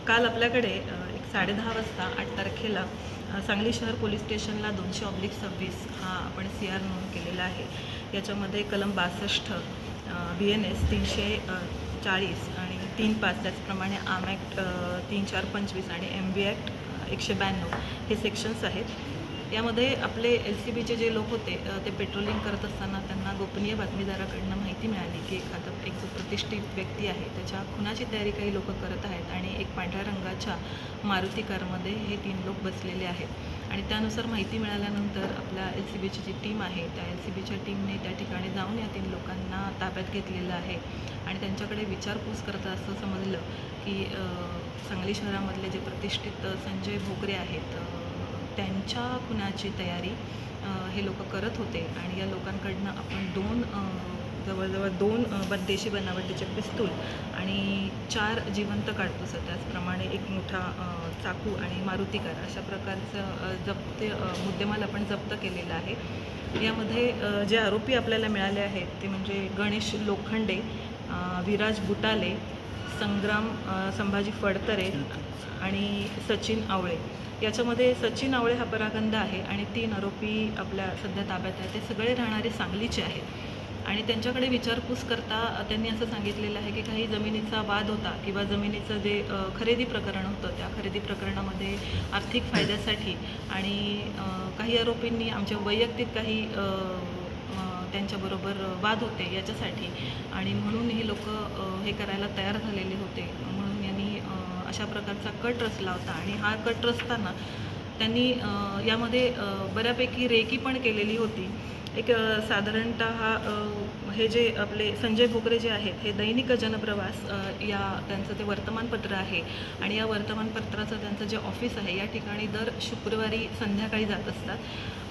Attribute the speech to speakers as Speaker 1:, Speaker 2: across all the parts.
Speaker 1: काल आपल्याकडे एक 10:30 वाजता 8 तारखेला सांगली शहर पोलीस स्टेशनला 200/26 हा आपण CR नोंद केलेला आहे. याच्यामध्ये कलम 62 BNS 340 आणि 3(5) त्याचप्रमाणे आर्म ॲक्ट 3(4)25 आणि MB ॲक्ट 192 हे सेक्शन्स आहेत. यामध्ये आपले LCBचे जे लोक होते ते पेट्रोलिंग करत असताना त्यांना गोपनीय बातमीदाराकडनं माहिती मिळाली की एक जो प्रतिष्ठित व्यक्ती आहे त्याच्या खुनाची तयारी काही लोक करत आहेत आणि एक पांढऱ्या रंगाच्या मारुती कारमध्ये हे 3 लोक बसलेले आहेत. आणि त्यानुसार माहिती मिळाल्यानंतर आपल्या LCBची जी टीम आहे त्या LCBच्या टीमने त्या ठिकाणी जाऊन या 3 लोकांना ताब्यात घेतलेलं आहे. आणि त्यांच्याकडे विचारपूस करता असं समजलं की सांगली शहरामधले जे प्रतिष्ठित संजय भोकरे आहेत त्यांच्या खुनाची तयारी हे लोक करत होते. आणि या लोकांकडनं आपण जवळजवळ 2 देशी बनावटीचे पिस्तूल आणि 4 जिवंत काडतुसं, त्याचप्रमाणे एक मोठा चाकू आणि मारुती कार अशा प्रकारचं मुद्देमाल आपण जप्त केलेला आहे. यामध्ये जे आरोपी आपल्याला मिळाले आहेत ते म्हणजे गणेश लोखंडे, विराज बुटाले, संग्राम संभाजी फडतरे आणि सचिन आवळे. याच्यामध्ये सचिन आवळे हा परागंदा आहे आणि 3 आरोपी आपल्या सध्या ताब्यात आहेत. ते सगळे राहणारे सांगलीचे आहेत. आणि त्यांच्याकडे विचारपूस करता त्यांनी असं सांगितलेलं आहे की काही जमिनीचा वाद होता किंवा जमिनीचं जे खरेदी प्रकरण होतं त्या खरेदी प्रकरणामध्ये आर्थिक फायद्यासाठी आणि काही आरोपींनी आमच्या वैयक्तिक काही त्यांच्याबरोबर वाद होते याच्यासाठी आणि म्हणून ही लोक हे करायला तयार झालेले होते. म्हणून यांनी अशा प्रकारचा कट रचला होता. आणि हा कट रचताना त्यांनी यामध्ये बऱ्यापैकी रेकी पण केलेली होती. एक साधारणतः हे जे आपले संजय भोकरे जे आहेत हे दैनिक जनप्रवास या त्यांचं ते वर्तमानपत्र आहे. आणि या वर्तमानपत्राचं त्यांचं जे ऑफिस आहे या ठिकाणी दर शुक्रवारी संध्याकाळी जात असतात.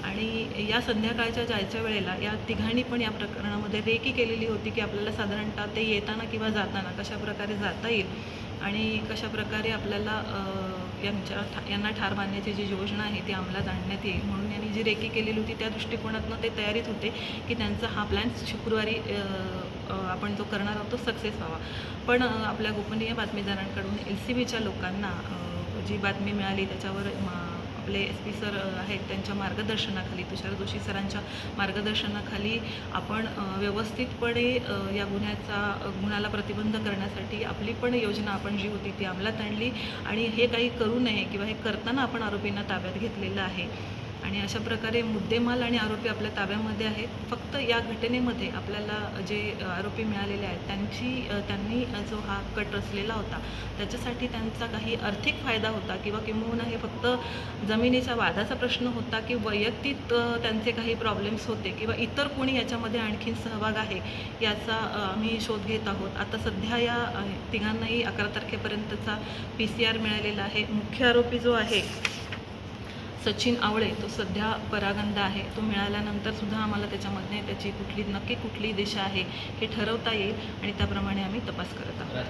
Speaker 1: आणि या संध्याकाळच्या जायच्या वेळेला या तिघांनी पण या प्रकरणामध्ये रेकी केलेली होती की आपल्याला साधारणतः ते येताना किंवा जाताना कशाप्रकारे जाता येईल आणि कशाप्रकारे आपल्याला यांना ठार मारण्याची जी योजना आहे ती अंमलात आणण्यात येईल. म्हणून यांनी जी रेकी केलेली होती त्या दृष्टिकोनातनं ते तयारीत होते की त्यांचा हा प्लॅन शुक्रवारी आपण जो करणार आहोत तो सक्सेस व्हावा. पण आपल्या गोपनीय बातमीदारांकडून LCBच्या लोकांना जी बातमी मिळाली त्याच्यावर आपले SP सर आहेत त्यांच्या मार्गदर्शनाखाली, तुषार जोशी सरांच्या मार्गदर्शनाखाली आपण व्यवस्थितपणे या गुन्ह्याला प्रतिबंध करण्यासाठी आपली पण योजना आपण जी होती ती अंमलात आणली. आणि हे काही करू नये किंवा हे करताना आपण आरोपींना ताब्यात घेतलेलं आहे. आणि अशा प्रकारे मुद्देमाल आणि आरोपी आपल्या ताब्यामध्ये आहेत. फक्त या घटनेमध्ये आपल्याला जे आरोपी मिळालेले आहेत त्यांनी जो हा कट रचलेला होता त्याच्यासाठी त्यांचा काही आर्थिक फायदा होता किंवा किंबहुना हे फक्त जमिनीच्या वादाचा प्रश्न होता की वैयक्तिक त्यांचे काही प्रॉब्लेम्स होते किंवा इतर कोणी याच्यामध्ये आणखीन सहभाग आहे याचा आम्ही शोध घेत आहोत. आता सध्या या तिघांनाही 11 तारखेपर्यंतचा PCR मिळालेला आहे. मुख्य आरोपी जो आहे सचिन आवळे तो सध्या परागंदा आहे. तो मिळाल्यानंतर सुद्धा आम्हाला त्याच्यामध्ये त्याची नक्की कुठली दिशा आहे हे ठरवता येईल आणि त्याप्रमाणे आम्ही तपास करत आहोत.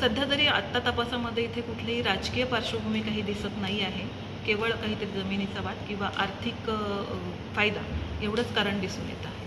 Speaker 1: सध्या तरी आत्ता तपासामध्ये इथे कुठलीही राजकीय पार्श्वभूमी काही दिसत नाही आहे. केवळ काहीतरी जमिनीचा वाद किंवा आर्थिक फायदा एवढंच कारण दिसून येतं आहे.